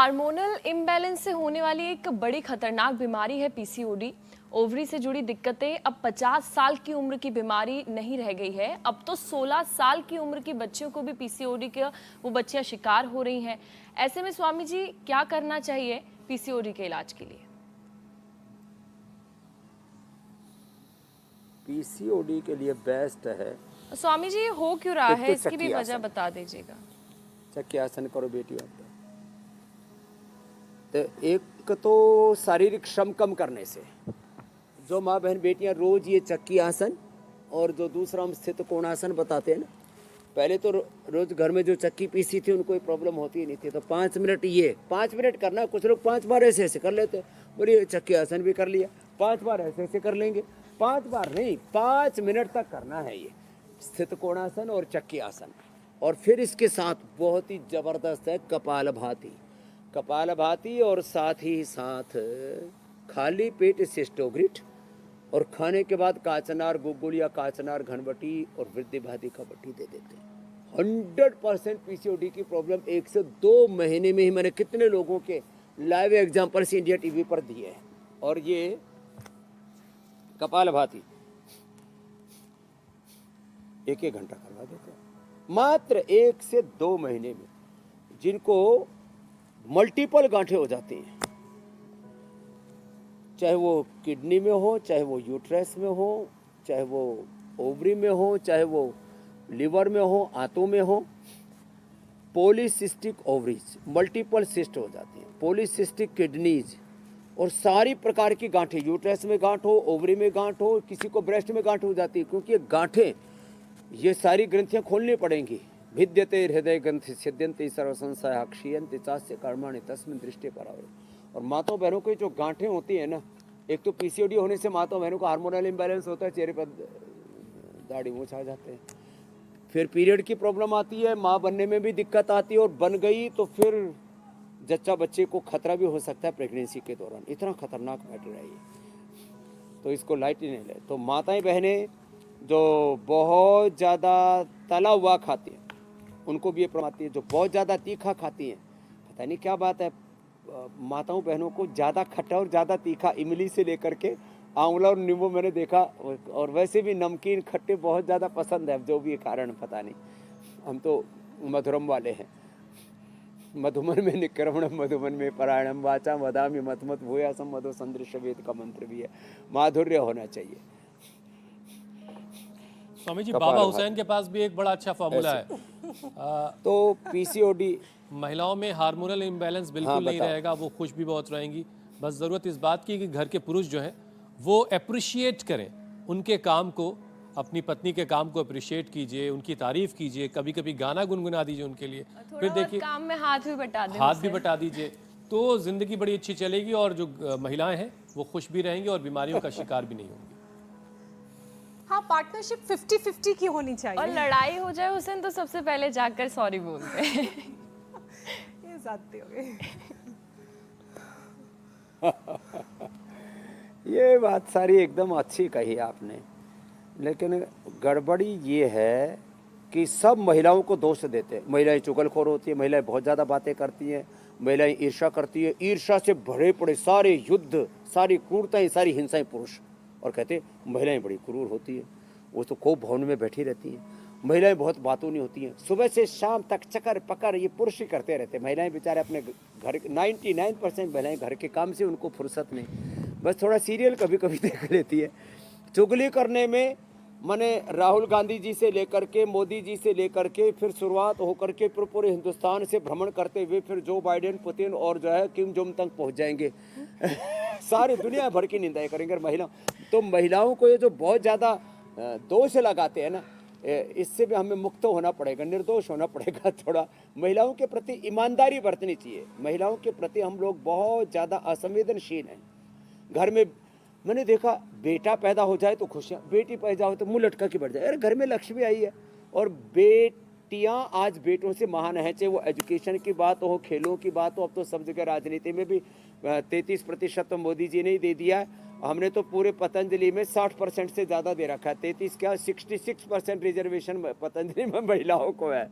Hormonal imbalance से होने वाली एक बड़ी खतरनाक बीमारी है पीसीओडी। ओवरी से जुड़ी दिक्कतें अब 50 साल की उम्र की बीमारी नहीं रह गई है। अब तो 16 साल की उम्र की बच्चियों को भी पीसीओडी के वो बच्चियां शिकार हो रही हैं। ऐसे में स्वामी जी क्या करना चाहिए पीसीओडी के इलाज के लिए? पीसीओडी के लिए बेस्ट है। स्वामी जी ये हो क्यों रहा है, इसकी भी वजह बता दीजिएगा। चक्की आसन करो बेटी। तो एक तो शारीरिक श्रम कम करने से, जो माँ बहन बेटियां रोज ये चक्की आसन और जो दूसरा हम स्थित कोणासन बताते हैं ना, पहले तो रोज घर में जो चक्की पीसी थी उनको कोई प्रॉब्लम होती ही नहीं थी। तो 5 मिनट ये 5 मिनट करना, कुछ लोग 5 बार ऐसे ऐसे कर लेते, बोलिए चक्की आसन भी कर लिया, 5 बार ऐसे ऐसे कर लेंगे। 5 बार नहीं, 5 मिनट तक करना है ये स्थित कोणासन और चक्की आसन। और फिर इसके साथ बहुत ही जबरदस्त है कपालभाति और साथ ही साथ खाली पेट सिस्टोग्रिट, और खाने के बाद काचनार गुगुल या काचनार घनवटी और वृद्धिभाति कबड्डी दे देते हैं। 100% पीसीओडी की प्रॉब्लम 1 से 2 महीने में ही मैंने कितने लोगों के लाइव एग्जाम्पल्स इंडिया टीवी पर दिए हैं। और ये कपालभाति 1-1 घंटा करवा देते हैं मात्र 1 से 2 महीने में। जिनको मल्टीपल गांठें हो जाती हैं, चाहे वो किडनी में हो, चाहे वो यूट्रस में हो, चाहे वो ओवरी में हो, चाहे वो लिवर में हो, आंतों में हो, पॉलीसिस्टिक ओवरीज, मल्टीपल सिस्ट हो जाती हैं, पॉलीसिस्टिक किडनीज, और सारी प्रकार की गांठें, यूट्रस में गांठ हो, ओवरी में गांठ हो, किसी को ब्रेस्ट में गांठ हो जाती है। क्योंकि ये गांठें, ये सारी ग्रंथियां खोलनी पड़ेंगी। भिद्यते हृदय ग्रंथि सिद्ध्यन्ति सर्वसंशया क्षीयन्ति चास्य कर्माणि तस्मिन् दृष्टि परावरे। और माताओं बहनों की जो गांठें होती है ना, एक तो पीसीओडी होने से माताओं बहनों को हार्मोनल इम्बैलेंस होता है, चेहरे पर दाढ़ी मूंछ आ जाते हैं, फिर पीरियड की प्रॉब्लम आती है, माँ बनने में भी दिक्कत आती है, और बन गई तो फिर जच्चा बच्चे को खतरा भी हो सकता है प्रेगनेंसी के दौरान। इतना खतरनाक मैटर है ये, तो इसको लाइटली नहीं ले। तो माताएं बहनें जो बहुत ज़्यादा तला हुआ खाती हैं उनको भी ये प्रॉब्लम आती है। जो बहुत ज़्यादा तीखा खाती हैं, पता नहीं क्या बात है, माताओं बहनों को ज़्यादा खट्टा और ज़्यादा तीखा, इमली से लेकर के आंवला और नींबू मैंने देखा, और वैसे भी नमकीन खट्टे बहुत ज़्यादा पसंद है। जो भी कारण पता नहीं, हम तो मधुरम वाले हैं। मधुमन में निक्रमणम मधुमन में परायणम वाचा वदामि मत मत भूयासम मधु संदृश्य वेद का मंत्र भी है। माधुर्य होना चाहिए। स्वामी जी, बाबा हुसैन के पास भी एक बड़ा अच्छा फॉर्मूला है। तो पीसीओडी महिलाओं में हार्मोनल इम्बैलेंस बिल्कुल नहीं रहेगा, वो खुश भी बहुत रहेंगी। बस ज़रूरत इस बात की कि घर के पुरुष जो हैं वो अप्रिशिएट करें उनके काम को, अपनी पत्नी के काम को अप्रिशिएट कीजिए, उनकी तारीफ कीजिए, कभी कभी गाना गुनगुना दीजिए उनके लिए, फिर देखिए काम में हाथ भी बटा दीजिए, तो ज़िंदगी बड़ी अच्छी चलेगी और जो महिलाएं हैं वो खुश भी रहेंगी और बीमारियों का शिकार भी नहीं होंगी। हाँ, पार्टनरशिप 50-50 की होनी चाहिए। और लड़ाई हो जाए हुसैन तो सबसे पहले जाकर सॉरी बोलते हैं। ये ज्यादती हो गई। ये बात सारी एकदम अच्छी कही आपने, लेकिन गड़बड़ी ये है कि सब महिलाओं को दोष देते हैं। महिलाएं चुगलखोर होती है, महिलाएं बहुत ज़्यादा बातें करती हैं, महिलाएं ईर्ष्या करती है, ईर्ष्या से भरे पड़े सारे युद्ध, सारी क्रूरताएं, सारी हिंसाएं पुरुष, और कहते महिलाएं बड़ी क्रूर होती हैं, वो तो कोप भवन में बैठी रहती हैं, महिलाएं बहुत बातों नहीं होती हैं, सुबह से शाम तक चक्कर पकड़ ये पुरुष ही करते रहते हैं। महिलाएं बेचारे अपने घर, 99% महिलाएं घर के काम से उनको फुर्सत नहीं, बस थोड़ा सीरियल कभी कभी देख लेती है। चुगली करने में मैंने राहुल गांधी जी से लेकर के, मोदी जी से लेकर के, फिर शुरुआत होकर के फिर पूरे हिंदुस्तान से भ्रमण करते हुए फिर जो बाइडेन, पुतिन और जो है किम जोंग तक पहुंच जाएंगे। सारी दुनिया भर की निंदाएं करेंगे। महिला तो महिलाओं को ये जो बहुत ज़्यादा दोष लगाते हैं ना, इससे भी हमें मुक्त होना पड़ेगा, निर्दोष होना पड़ेगा। थोड़ा महिलाओं के प्रति ईमानदारी बरतनी चाहिए। महिलाओं के प्रति हम लोग बहुत ज़्यादा असंवेदनशील हैं। घर में मैंने देखा, बेटा पैदा हो जाए तो खुशियाँ, बेटी पैदा हो तो मुँह लटका के बैठ जाए। अरे घर में लक्ष्मी आई है। और बेटियाँ आज बेटों से महान हैं, चाहे वो एजुकेशन की बात हो, खेलों की बात हो। अब तो सब जगह राजनीति में भी 33% तो मोदी जी ने ही दे दिया है। हमने तो पूरे पतंजलि में 60% से ज़्यादा दे रखा है। 33 क्या 66% रिजर्वेशन पतंजलि में महिलाओं को है।